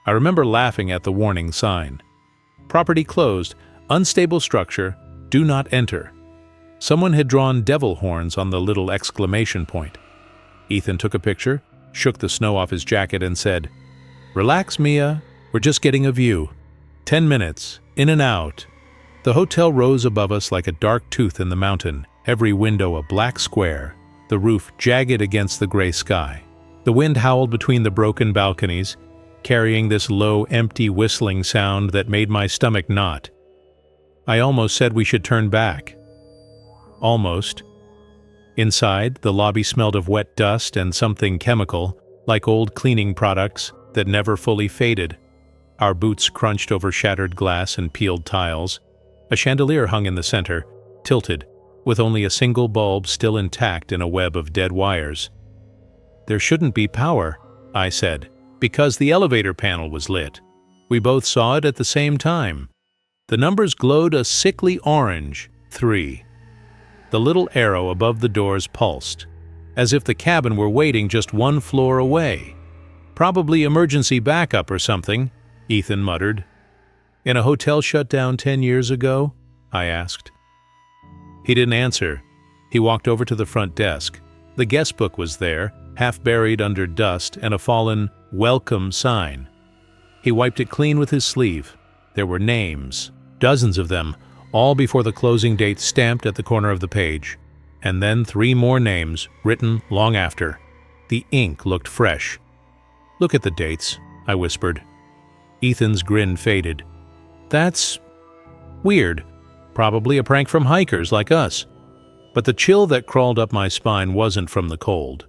I remember laughing at the warning sign. Property closed, unstable structure, do not enter. Someone had drawn devil horns on the little exclamation point. Ethan took a picture, shook the snow off his jacket and said, "Relax, Mia, we're just getting a view. 10 minutes, in and out." The hotel rose above us like a dark tooth in the mountain, every window a black square, the roof jagged against the gray sky. The wind howled between the broken balconies, carrying this low, empty whistling sound that made my stomach knot. I almost said we should turn back. Almost. Inside, the lobby smelled of wet dust and something chemical, like old cleaning products that never fully faded. Our boots crunched over shattered glass and peeled tiles. A chandelier hung in the center, tilted, with only a single bulb still intact in a web of dead wires. "There shouldn't be power," I said, because the elevator panel was lit. We both saw it at the same time. The numbers glowed a sickly orange, 3. The little arrow above the doors pulsed, as if the cabin were waiting just one floor away. "Probably emergency backup or something," Ethan muttered. "In a hotel shut down 10 years ago?" I asked. He didn't answer. He walked over to the front desk. The guest book was there, half buried under dust and a fallen "Welcome" sign. He wiped it clean with his sleeve. There were names, dozens of them, all before the closing date stamped at the corner of the page. And then 3 more names, written long after. The ink looked fresh. "Look at the dates," I whispered. Ethan's grin faded. "That's weird. Probably a prank from hikers like us." But the chill that crawled up my spine wasn't from the cold.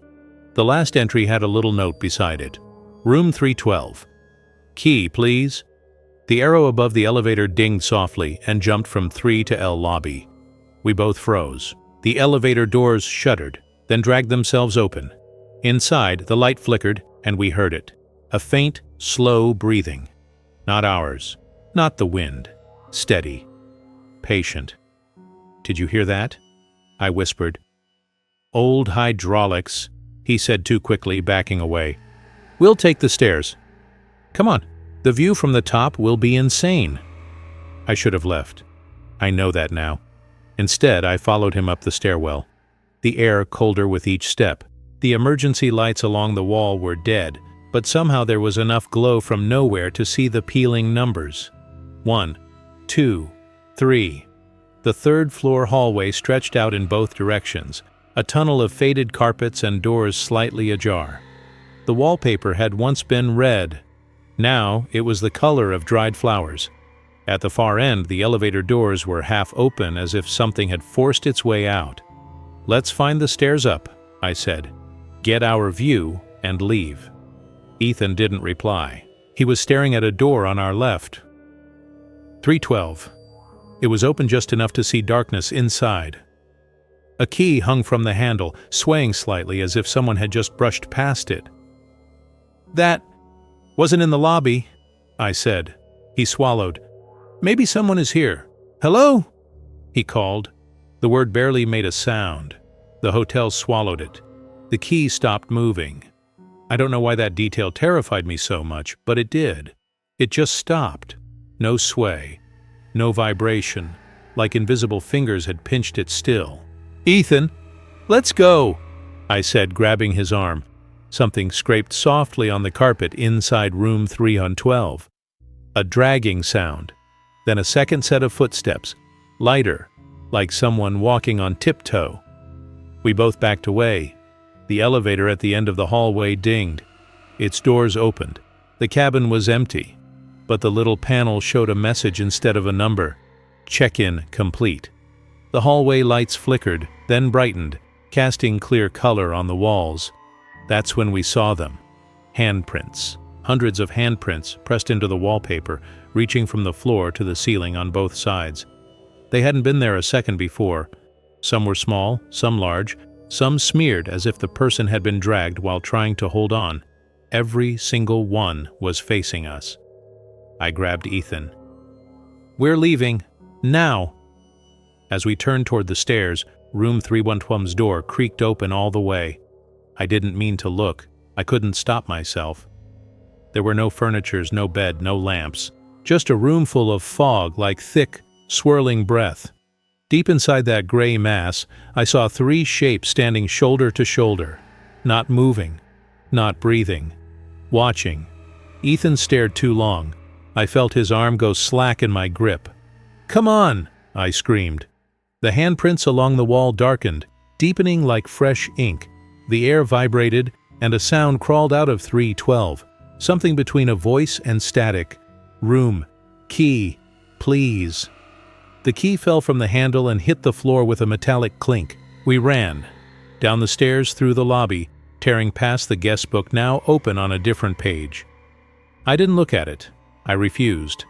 The last entry had a little note beside it. "Room 312. Key, please." The arrow above the elevator dinged softly and jumped from 3 to L lobby. We both froze. The elevator doors shuddered, then dragged themselves open. Inside, the light flickered, and we heard it. A faint, slow breathing. Not ours. Not the wind. Steady. Patient. "Did you hear that?" I whispered. "Old hydraulics," he said too quickly, backing away. "We'll take the stairs. Come on. The view from the top will be insane." I should have left. I know that now. Instead, I followed him up the stairwell. The air colder with each step. The emergency lights along the wall were dead, but somehow there was enough glow from nowhere to see the peeling numbers. 1, 2, 3. The third-floor hallway stretched out in both directions, a tunnel of faded carpets and doors slightly ajar. The wallpaper had once been red. Now it was the color of dried flowers. At the far end, the elevator doors were half open as if something had forced its way out. "Let's find the stairs up," I said. "Get our view and leave." Ethan didn't reply. He was staring at a door on our left. 312. It was open just enough to see darkness inside. A key hung from the handle, swaying slightly as if someone had just brushed past it. "That wasn't in the lobby," I said. He swallowed. "Maybe someone is here. Hello?" he called. The word barely made a sound. The hotel swallowed it. The key stopped moving. I don't know why that detail terrified me so much, but it did. It just stopped. No sway. No vibration, like invisible fingers had pinched it still. "Ethan, let's go," I said, grabbing his arm. Something scraped softly on the carpet inside room 312. A dragging sound. Then a second set of footsteps, lighter, like someone walking on tiptoe. We both backed away. The elevator at the end of the hallway dinged. Its doors opened. The cabin was empty, but the little panel showed a message instead of a number. "Check-in complete." The hallway lights flickered, then brightened, casting clear color on the walls. That's when we saw them. Handprints. Hundreds of handprints pressed into the wallpaper, reaching from the floor to the ceiling on both sides. They hadn't been there a second before. Some were small, some large, some smeared as if the person had been dragged while trying to hold on. Every single one was facing us. I grabbed Ethan. "We're leaving. Now!" As we turned toward the stairs, room 312's door creaked open all the way. I didn't mean to look. I couldn't stop myself. There were no furnitures, no bed, no lamps. Just a room full of fog like thick, swirling breath. Deep inside that gray mass, I saw 3 shapes standing shoulder to shoulder. Not moving. Not breathing. Watching. Ethan stared too long. I felt his arm go slack in my grip. "Come on!" I screamed. The handprints along the wall darkened, deepening like fresh ink. The air vibrated, and a sound crawled out of 312, something between a voice and static. "Room. Key. Please." The key fell from the handle and hit the floor with a metallic clink. We ran. Down the stairs, through the lobby, tearing past the guest book now open on a different page. I didn't look at it. I refused.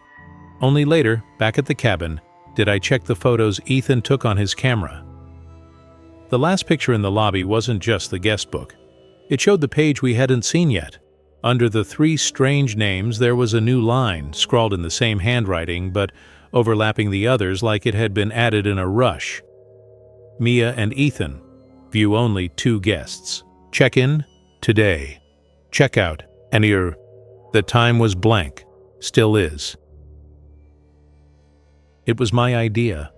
Only later, back at the cabin, did I check the photos Ethan took on his camera. The last picture in the lobby wasn't just the guest book. It showed the page we hadn't seen yet. Under the 3 strange names, there was a new line, scrawled in the same handwriting, but overlapping the others like it had been added in a rush. Mia and Ethan. View only 2 guests. Check-in today. Check-out and the time was blank. Still is. It was my idea.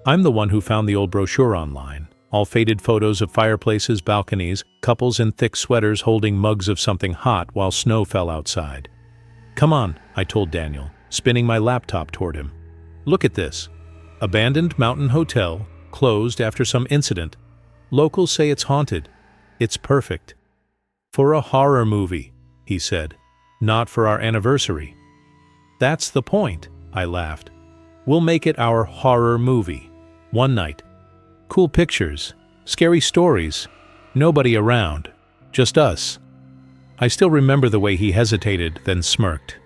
I'm the one who found the old brochure online. All faded photos of fireplaces, balconies, couples in thick sweaters holding mugs of something hot while snow fell outside. "Come on," I told Daniel, spinning my laptop toward him. "Look at this. Abandoned mountain hotel, closed after some incident. Locals say it's haunted. It's perfect. For a horror movie," he said. "Not for our anniversary." "That's the point," I laughed. "We'll make it our horror movie. One night. Cool pictures, scary stories, nobody around, just us." I still remember the way he hesitated, then smirked.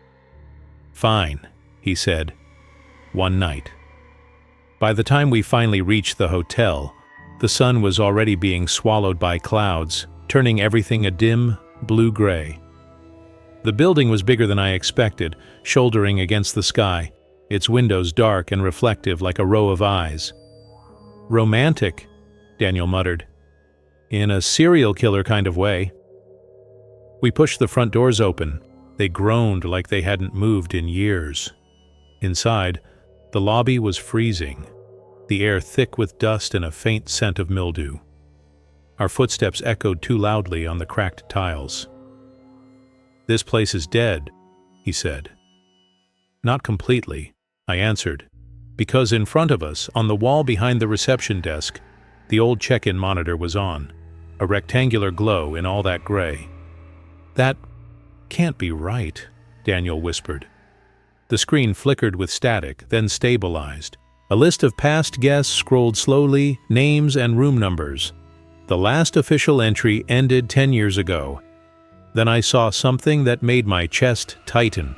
"Fine," he said. "One night." By the time we finally reached the hotel, the sun was already being swallowed by clouds, turning everything a dim, blue-gray. The building was bigger than I expected, shouldering against the sky, its windows dark and reflective like a row of eyes. "Romantic," Daniel muttered. "In a serial killer kind of way." We pushed the front doors open. They groaned like they hadn't moved in years. Inside, the lobby was freezing, the air thick with dust and a faint scent of mildew. Our footsteps echoed too loudly on the cracked tiles. "This place is dead," he said. "Not completely," I answered, because in front of us, on the wall behind the reception desk, the old check-in monitor was on, a rectangular glow in all that gray. "That can't be right," Daniel whispered. The screen flickered with static, then stabilized. A list of past guests scrolled slowly, names and room numbers. The last official entry ended 10 years ago. Then I saw something that made my chest tighten.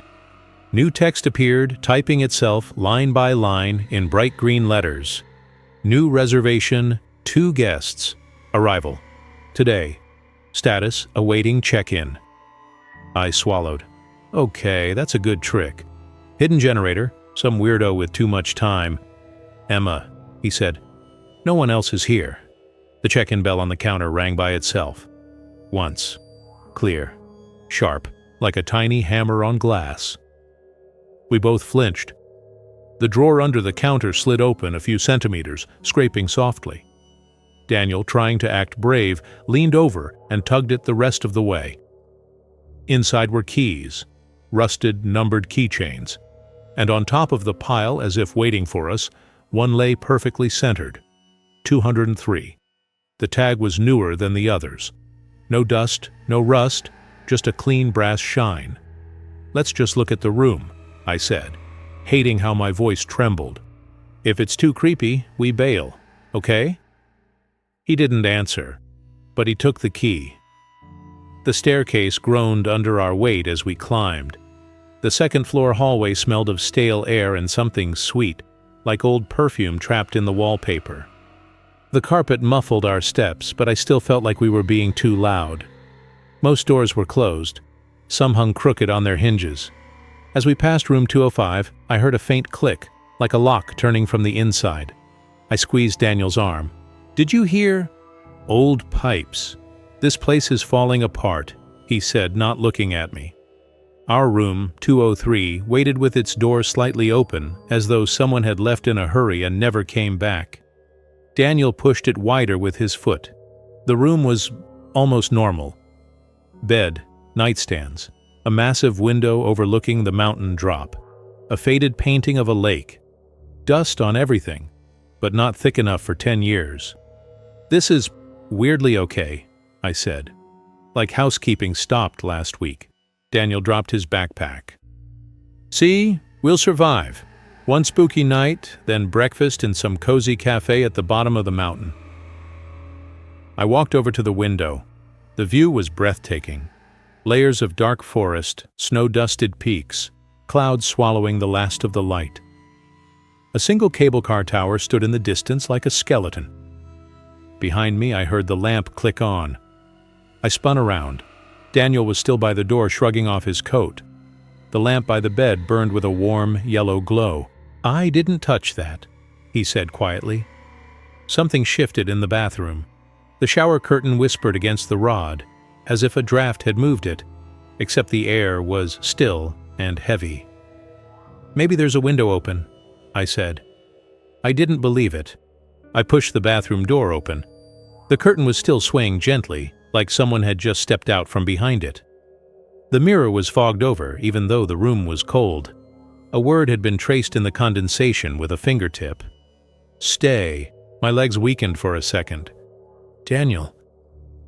New text appeared, typing itself line by line in bright green letters. "New reservation, 2 guests. Arrival. Today. Status awaiting check-in." I swallowed. "Okay, that's a good trick. Hidden generator, some weirdo with too much time." "Emma," he said. "No one else is here." The check-in bell on the counter rang by itself. Once. Clear. Sharp, like a tiny hammer on glass. We both flinched. The drawer under the counter slid open a few centimeters, scraping softly. Daniel, trying to act brave, leaned over and tugged it the rest of the way. Inside were keys, rusted, numbered keychains, and on top of the pile, as if waiting for us, one lay perfectly centered. 203. The tag was newer than the others. No dust, no rust, just a clean brass shine. "Let's just look at the room," I said, hating how my voice trembled. "If it's too creepy, we bail, okay?" He didn't answer, but he took the key. The staircase groaned under our weight as we climbed. The second-floor hallway smelled of stale air and something sweet, like old perfume trapped in the wallpaper. The carpet muffled our steps, but I still felt like we were being too loud. Most doors were closed. Some hung crooked on their hinges. As we passed room 205, I heard a faint click, like a lock turning from the inside. I squeezed Daniel's arm. "Did you hear?" "Old pipes. This place is falling apart," he said, not looking at me. Our room, 203, waited with its door slightly open, as though someone had left in a hurry and never came back. Daniel pushed it wider with his foot. The room was almost normal. Bed, nightstands, a massive window overlooking the mountain drop, a faded painting of a lake, dust on everything, but not thick enough for 10 years. "This is weirdly okay," I said. "Like housekeeping stopped last week." Daniel dropped his backpack. "See, we'll survive. One spooky night, then breakfast in some cozy cafe at the bottom of the mountain." I walked over to the window. The view was breathtaking. Layers of dark forest, snow-dusted peaks, clouds swallowing the last of the light. A single cable car tower stood in the distance like a skeleton. Behind me, I heard the lamp click on. I spun around. Daniel was still by the door, shrugging off his coat. The lamp by the bed burned with a warm, yellow glow. "I didn't touch that," he said quietly. Something shifted in the bathroom. The shower curtain whispered against the rod, as if a draft had moved it, except the air was still and heavy. "Maybe there's a window open," I said. I didn't believe it. I pushed the bathroom door open. The curtain was still swaying gently, like someone had just stepped out from behind it. The mirror was fogged over, even though the room was cold. A word had been traced in the condensation with a fingertip. "Stay." My legs weakened for a second. "Daniel."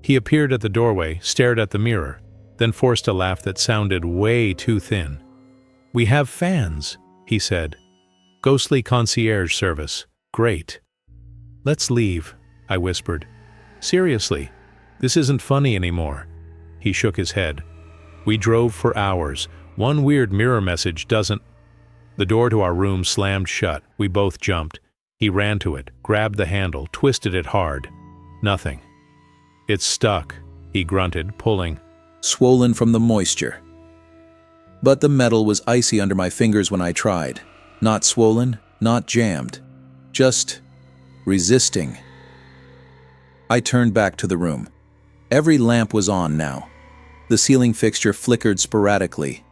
He appeared at the doorway, stared at the mirror, then forced a laugh that sounded way too thin. "We have fans," he said. "Ghostly concierge service. Great." "Let's leave," I whispered. "Seriously, this isn't funny anymore." He shook his head. "We drove for hours. One weird mirror message doesn't—" The door to our room slammed shut. We both jumped. He ran to it, grabbed the handle, twisted it hard. Nothing. "It's stuck," he grunted, pulling. Swollen from the moisture. But the metal was icy under my fingers when I tried. Not swollen, not jammed. Just resisting. I turned back to the room. Every lamp was on now. The ceiling fixture flickered sporadically.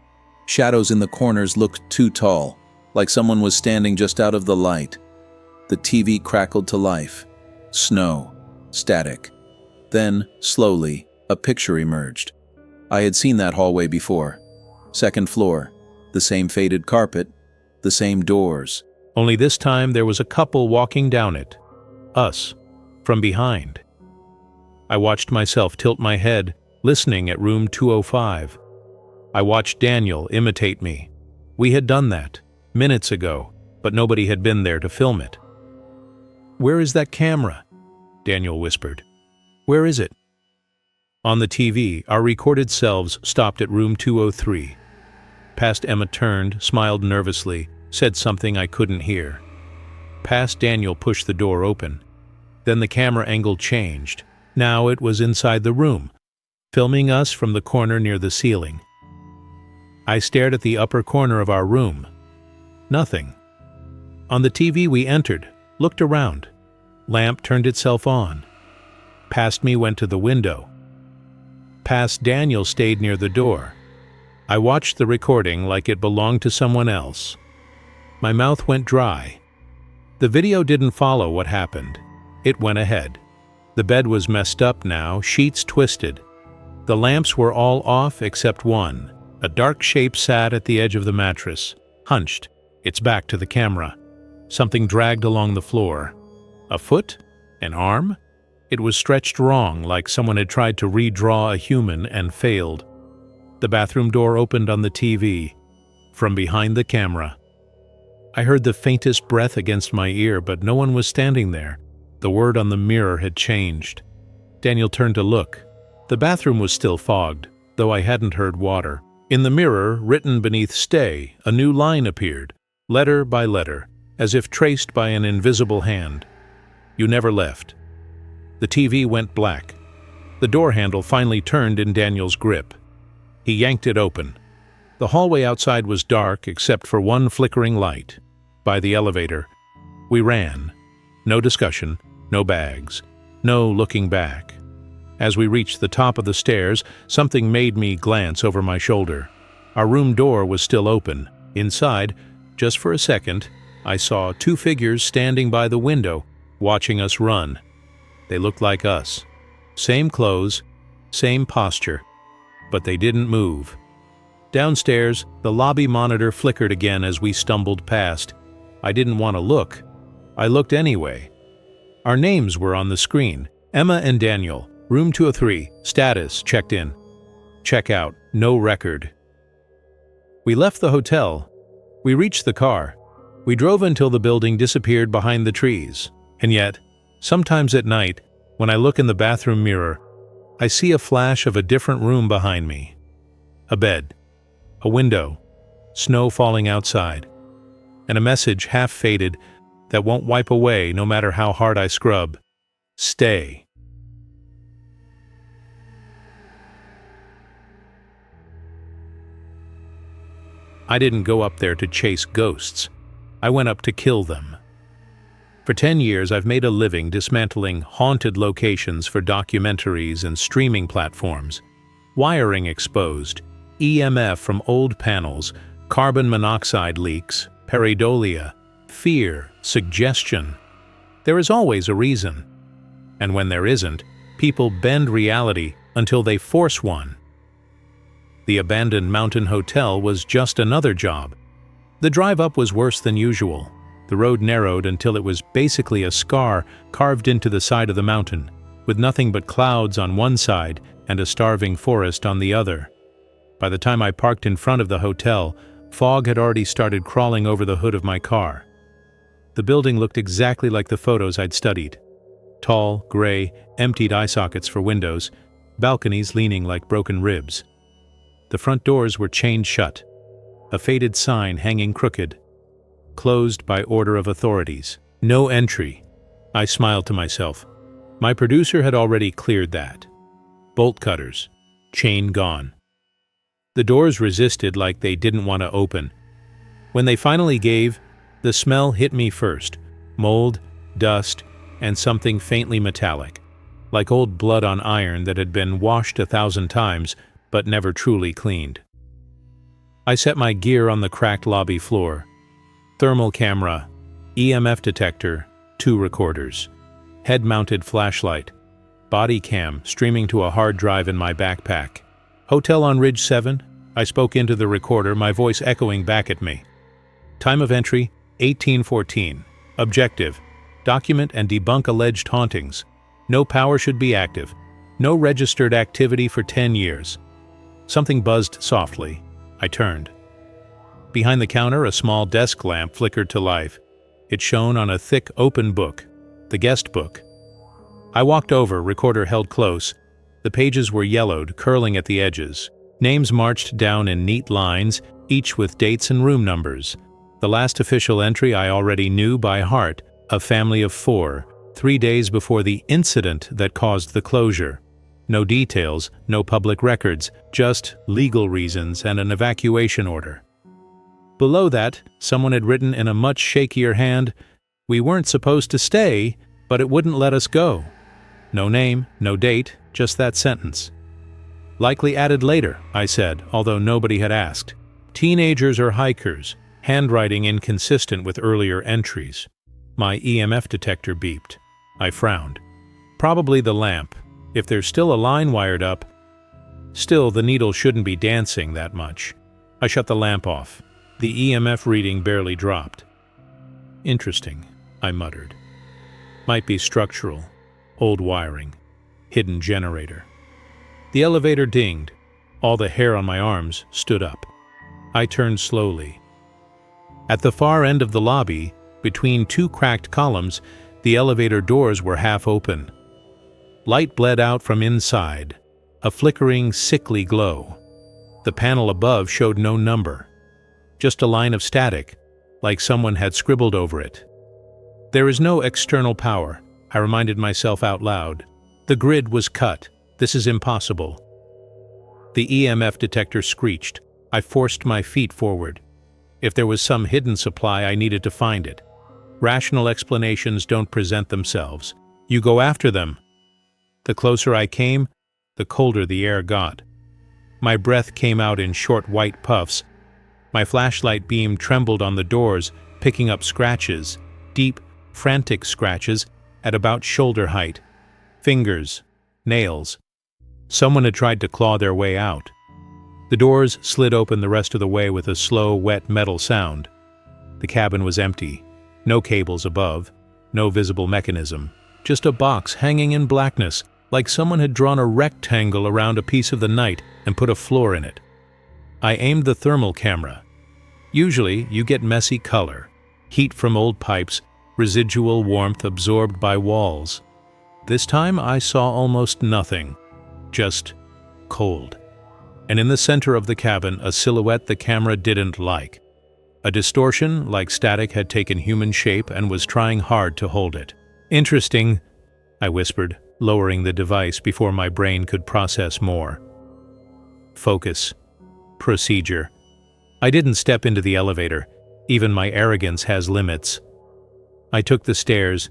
Shadows in the corners looked too tall, like someone was standing just out of the light. The TV crackled to life. Snow. Static. Then, slowly, a picture emerged. I had seen that hallway before. Second floor. The same faded carpet. The same doors. Only this time there was a couple walking down it. Us. From behind. I watched myself tilt my head, listening at room 205. I watched Daniel imitate me. We had done that, minutes ago, but nobody had been there to film it. "Where is that camera?" Daniel whispered. "Where is it?" On the TV, our recorded selves stopped at room 203. Past Emma turned, smiled nervously, said something I couldn't hear. Past Daniel pushed the door open. Then the camera angle changed. Now it was inside the room, filming us from the corner near the ceiling. I stared at the upper corner of our room. Nothing. On the TV we entered, looked around. Lamp turned itself on. Past me went to the window. Past Daniel stayed near the door. I watched the recording like it belonged to someone else. My mouth went dry. The video didn't follow what happened. It went ahead. The bed was messed up now, sheets twisted. The lamps were all off except one. A dark shape sat at the edge of the mattress, hunched, its back to the camera. Something dragged along the floor. A foot? An arm? It was stretched wrong, like someone had tried to redraw a human and failed. The bathroom door opened on the TV, from behind the camera. I heard the faintest breath against my ear, but no one was standing there. The word on the mirror had changed. Daniel turned to look. The bathroom was still fogged, though I hadn't heard water. In the mirror, written beneath "Stay," a new line appeared, letter by letter, as if traced by an invisible hand. "You never left." The TV went black. The door handle finally turned in Daniel's grip. He yanked it open. The hallway outside was dark except for one flickering light. By the elevator, we ran. No discussion, no bags, no looking back. As we reached the top of the stairs, something made me glance over my shoulder. Our room door was still open. Inside, just for a second, I saw two figures standing by the window, watching us run. They looked like us. Same clothes, same posture, but they didn't move. Downstairs, the lobby monitor flickered again as we stumbled past. I didn't want to look. I looked anyway. Our names were on the screen. Emma and Daniel, room 203, status, checked in. Check out, no record. We left the hotel. We reached the car. We drove until the building disappeared behind the trees. And yet, sometimes at night, when I look in the bathroom mirror, I see a flash of a different room behind me. A bed, a window, snow falling outside, and a message half faded that won't wipe away no matter how hard I scrub. Stay. I didn't go up there to chase ghosts. I went up to kill them. For 10 years, I've made a living dismantling haunted locations for documentaries and streaming platforms. Wiring exposed, EMF from old panels, carbon monoxide leaks, pareidolia, fear, suggestion. There is always a reason. And when there isn't, people bend reality until they force one. The abandoned mountain hotel was just another job. The drive up was worse than usual. The road narrowed until it was basically a scar carved into the side of the mountain, with nothing but clouds on one side and a starving forest on the other. By the time I parked in front of the hotel, fog had already started crawling over the hood of my car. The building looked exactly like the photos I'd studied. Tall, gray, emptied eye sockets for windows, balconies leaning like broken ribs. The front doors were chained shut, a faded sign hanging crooked. Closed by order of authorities. No entry. I smiled to myself. My producer had already cleared that. Bolt cutters. Chain gone. The doors resisted like they didn't want to open. When they finally gave, the smell hit me first. Mold, dust, and something faintly metallic. Like old blood on iron that had been washed 1,000 times, but never truly cleaned. I set my gear on the cracked lobby floor. Thermal camera, EMF detector, 2 recorders, head-mounted flashlight, body cam streaming to a hard drive in my backpack. Hotel on Ridge 7, I spoke into the recorder, my voice echoing back at me. Time of entry, 1814. Objective, document and debunk alleged hauntings. No power should be active. No registered activity for 10 years. Something buzzed softly. I turned. Behind the counter, a small desk lamp flickered to life. It shone on a thick, open book, the guest book. I walked over, recorder held close. The pages were yellowed, curling at the edges. Names marched down in neat lines, each with dates and room numbers. The last official entry I already knew by heart, a family of 4, 3 days before the incident that caused the closure. No details, no public records, just legal reasons and an evacuation order. Below that, someone had written in a much shakier hand, "We weren't supposed to stay, but it wouldn't let us go." No name, no date, just that sentence. Likely added later, I said, although nobody had asked. Teenagers or hikers, handwriting inconsistent with earlier entries. My EMF detector beeped. I frowned. Probably the lamp. If there's still a line wired up, still the needle shouldn't be dancing that much. I shut the lamp off. The EMF reading barely dropped. Interesting, I muttered. Might be structural, old wiring, hidden generator. The elevator dinged. All the hair on my arms stood up. I turned slowly. At the far end of the lobby, between 2 cracked columns, the elevator doors were half open. Light bled out from inside, a flickering, sickly glow. The panel above showed no number. Just a line of static, like someone had scribbled over it. There is no external power, I reminded myself out loud. The grid was cut. This is impossible. The EMF detector screeched. I forced my feet forward. If there was some hidden supply, I needed to find it. Rational explanations don't present themselves. You go after them. The closer I came, the colder the air got. My breath came out in short white puffs. My flashlight beam trembled on the doors, picking up scratches, deep, frantic scratches at about shoulder height. Fingers, nails. Someone had tried to claw their way out. The doors slid open the rest of the way with a slow, wet metal sound. The cabin was empty. No cables above, no visible mechanism. Just a box hanging in blackness, like someone had drawn a rectangle around a piece of the night and put a floor in it. I aimed the thermal camera. Usually, you get messy color, heat from old pipes, residual warmth absorbed by walls. This time I saw almost nothing, just cold. And in the center of the cabin, a silhouette the camera didn't like. A distortion, like static, had taken human shape and was trying hard to hold it. "Interesting," I whispered, lowering the device before my brain could process more. Focus. Procedure. I didn't step into the elevator. Even my arrogance has limits. I took the stairs,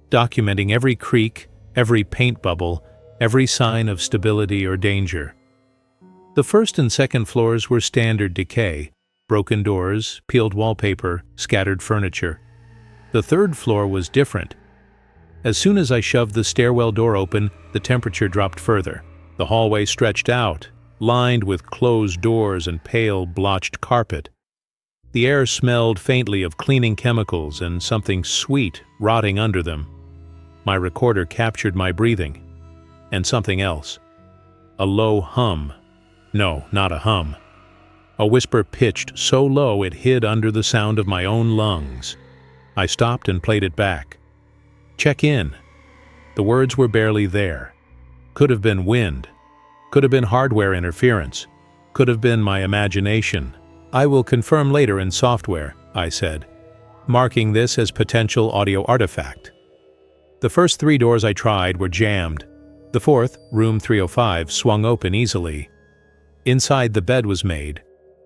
documenting every creak, every paint bubble, every sign of stability or danger. The first and second floors were standard decay, broken doors, peeled wallpaper, scattered furniture. The third floor was different. As soon as I shoved the stairwell door open, the temperature dropped further. The hallway stretched out, lined with closed doors and pale, blotched carpet. The air smelled faintly of cleaning chemicals and something sweet rotting under them. My recorder captured my breathing. And something else. A low hum. No, not a hum. A whisper pitched so low it hid under the sound of my own lungs. I stopped and played it back. "Check in." The words were barely there. Could have been wind. Could have been hardware interference. Could have been my imagination. "I will confirm later in software," I said, marking this as potential audio artifact. The first 3 doors I tried were jammed. The fourth, room 305, swung open easily. Inside, the bed was made.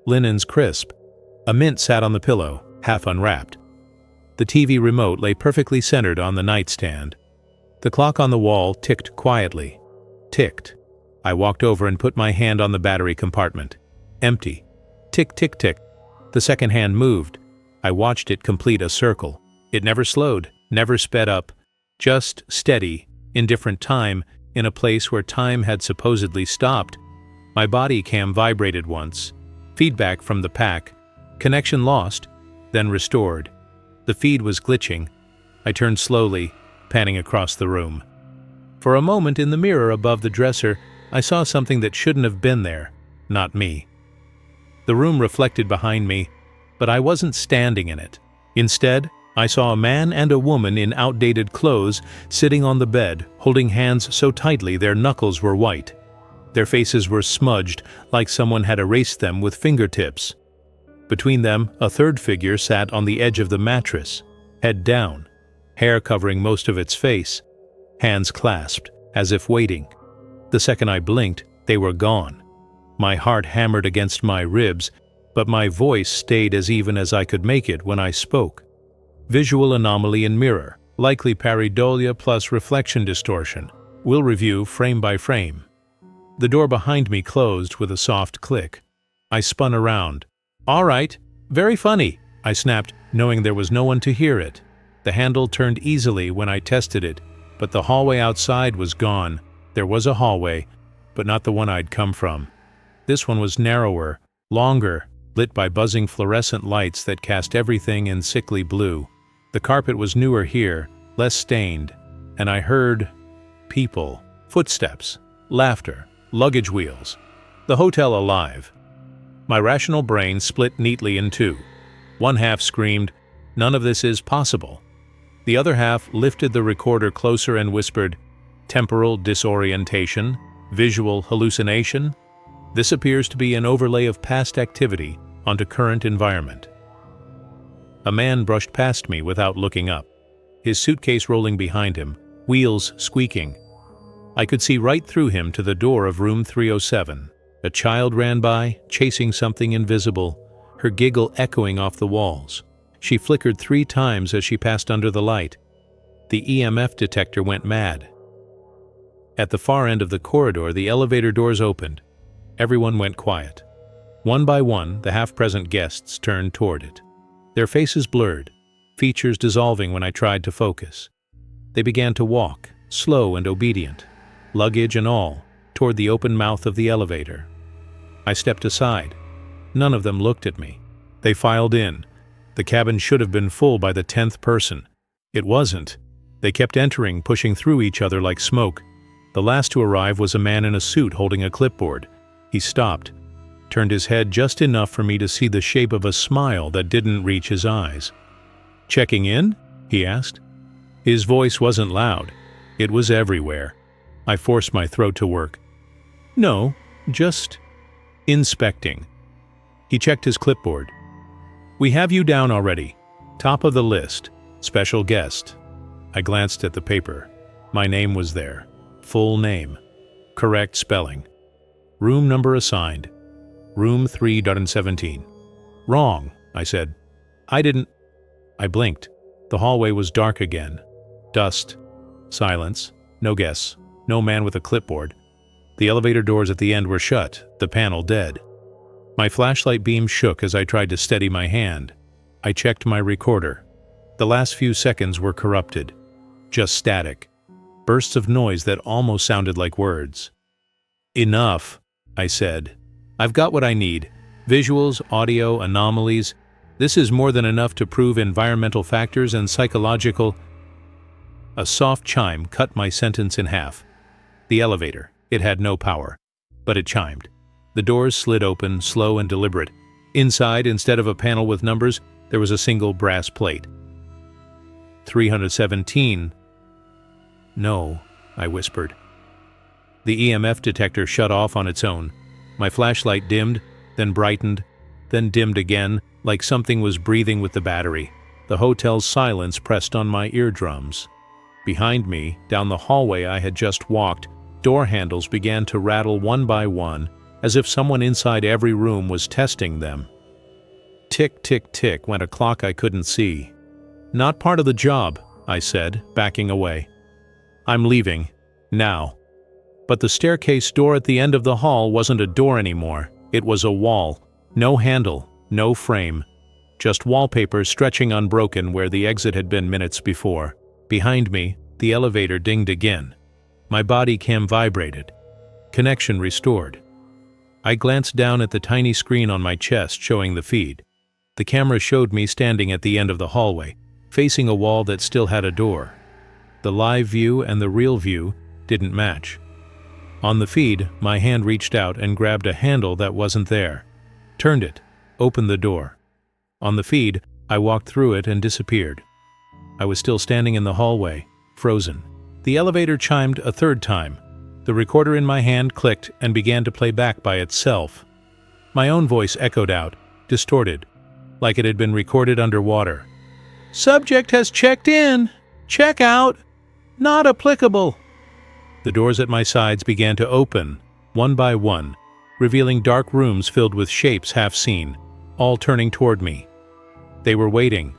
Linens crisp. A mint sat on the pillow, half unwrapped. The TV remote lay perfectly centered on the nightstand. The clock on the wall ticked quietly. Ticked. I walked over and put my hand on the battery compartment. Empty. Tick, tick, tick. The second hand moved. I watched it complete a circle. It never slowed, never sped up. Just steady, in different time, in a place where time had supposedly stopped. My body cam vibrated once. Feedback from the pack. Connection lost, then restored. The feed was glitching. I turned slowly, panning across the room. For a moment in the mirror above the dresser, I saw something that shouldn't have been there, not me. The room reflected behind me, but I wasn't standing in it. Instead, I saw a man and a woman in outdated clothes sitting on the bed, holding hands so tightly their knuckles were white. Their faces were smudged, like someone had erased them with fingertips. Between them, a third figure sat on the edge of the mattress, head down, hair covering most of its face, hands clasped, as if waiting. The second I blinked, they were gone. My heart hammered against my ribs, but my voice stayed as even as I could make it when I spoke. Visual anomaly in mirror, likely pareidolia plus reflection distortion. We'll review frame by frame. The door behind me closed with a soft click. I spun around. "All right, very funny," I snapped, knowing there was no one to hear it. The handle turned easily when I tested it, but the hallway outside was gone. There was a hallway, but not the one I'd come from. This one was narrower, longer, lit by buzzing fluorescent lights that cast everything in sickly blue. The carpet was newer here, less stained, and I heard people, footsteps, laughter, luggage wheels. The hotel alive. My rational brain split neatly in two. One half screamed, "None of this is possible." The other half lifted the recorder closer and whispered, "Temporal disorientation, visual hallucination. This appears to be an overlay of past activity onto current environment." A man brushed past me without looking up, his suitcase rolling behind him, wheels squeaking. I could see right through him to the door of room 307. A child ran by, chasing something invisible, her giggle echoing off the walls. She flickered 3 times as she passed under the light. The EMF detector went mad. At the far end of the corridor, the elevator doors opened. Everyone went quiet. One by one, the half-present guests turned toward it. Their faces blurred, features dissolving when I tried to focus. They began to walk, slow and obedient, luggage and all, toward the open mouth of the elevator. I stepped aside. None of them looked at me. They filed in. The cabin should have been full by the 10th person. It wasn't. They kept entering, pushing through each other like smoke. The last to arrive was a man in a suit holding a clipboard. He stopped, turned his head just enough for me to see the shape of a smile that didn't reach his eyes. "Checking in?" he asked. His voice wasn't loud. It was everywhere. I forced my throat to work. "No, just inspecting." He checked his clipboard. "We have you down already. Top of the list. Special guest." I glanced at the paper. My name was there. Full name. Correct spelling. Room number assigned. Room 3.17. "Wrong," I said. I blinked. The hallway was dark again. Dust. Silence. No guests. No man with a clipboard. The elevator doors at the end were shut, the panel dead. My flashlight beam shook as I tried to steady my hand. I checked my recorder. The last few seconds were corrupted. Just static. Bursts of noise that almost sounded like words. "Enough," I said. "I've got what I need. Visuals, audio, anomalies. This is more than enough to prove environmental factors and psychological—" A soft chime cut my sentence in half. The elevator. It had no power. But it chimed. The doors slid open, slow and deliberate. Inside, instead of a panel with numbers, there was a single brass plate. 317. "No," I whispered. The EMF detector shut off on its own. My flashlight dimmed, then brightened, then dimmed again, like something was breathing with the battery. The hotel's silence pressed on my eardrums. Behind me, down the hallway I had just walked, door handles began to rattle one by one, as if someone inside every room was testing them. Tick, tick, tick went a clock I couldn't see. "Not part of the job," I said, backing away. "I'm leaving. Now." But the staircase door at the end of the hall wasn't a door anymore. It was a wall. No handle, no frame. Just wallpaper stretching unbroken where the exit had been minutes before. Behind me, the elevator dinged again. My body cam vibrated. Connection restored. I glanced down at the tiny screen on my chest showing the feed. The camera showed me standing at the end of the hallway, facing a wall that still had a door. The live view and the real view didn't match. On the feed, my hand reached out and grabbed a handle that wasn't there. Turned it, opened the door. On the feed, I walked through it and disappeared. I was still standing in the hallway, frozen. The elevator chimed a third time. The recorder in my hand clicked and began to play back by itself. My own voice echoed out, distorted, like it had been recorded underwater. "Subject has checked in. Check out. Not applicable." The doors at my sides began to open, one by one, revealing dark rooms filled with shapes half seen, all turning toward me. They were waiting.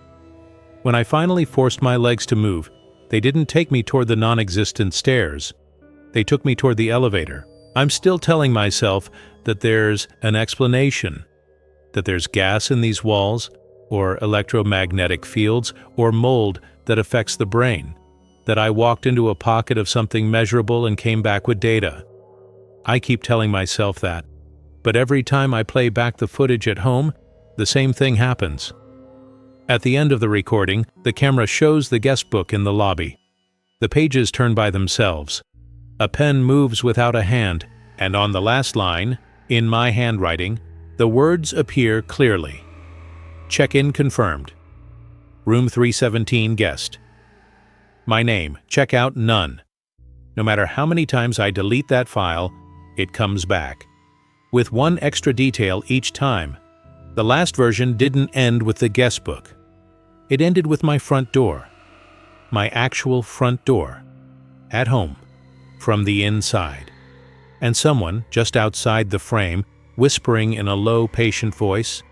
When I finally forced my legs to move, they didn't take me toward the non-existent stairs. They took me toward the elevator. I'm still telling myself that there's an explanation, that there's gas in these walls, or electromagnetic fields, or mold that affects the brain, that I walked into a pocket of something measurable and came back with data. I keep telling myself that, but every time I play back the footage at home, the same thing happens. At the end of the recording, the camera shows the guest book in the lobby. The pages turn by themselves. A pen moves without a hand, and on the last line, in my handwriting, the words appear clearly. Check-in confirmed. Room 317 guest. My name, checkout none. No matter how many times I delete that file, it comes back. With one extra detail each time. The last version didn't end with the guest book. It ended with my front door. My actual front door. At home. From the inside. And someone, just outside the frame, whispering in a low, patient voice,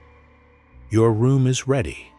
"Your room is ready."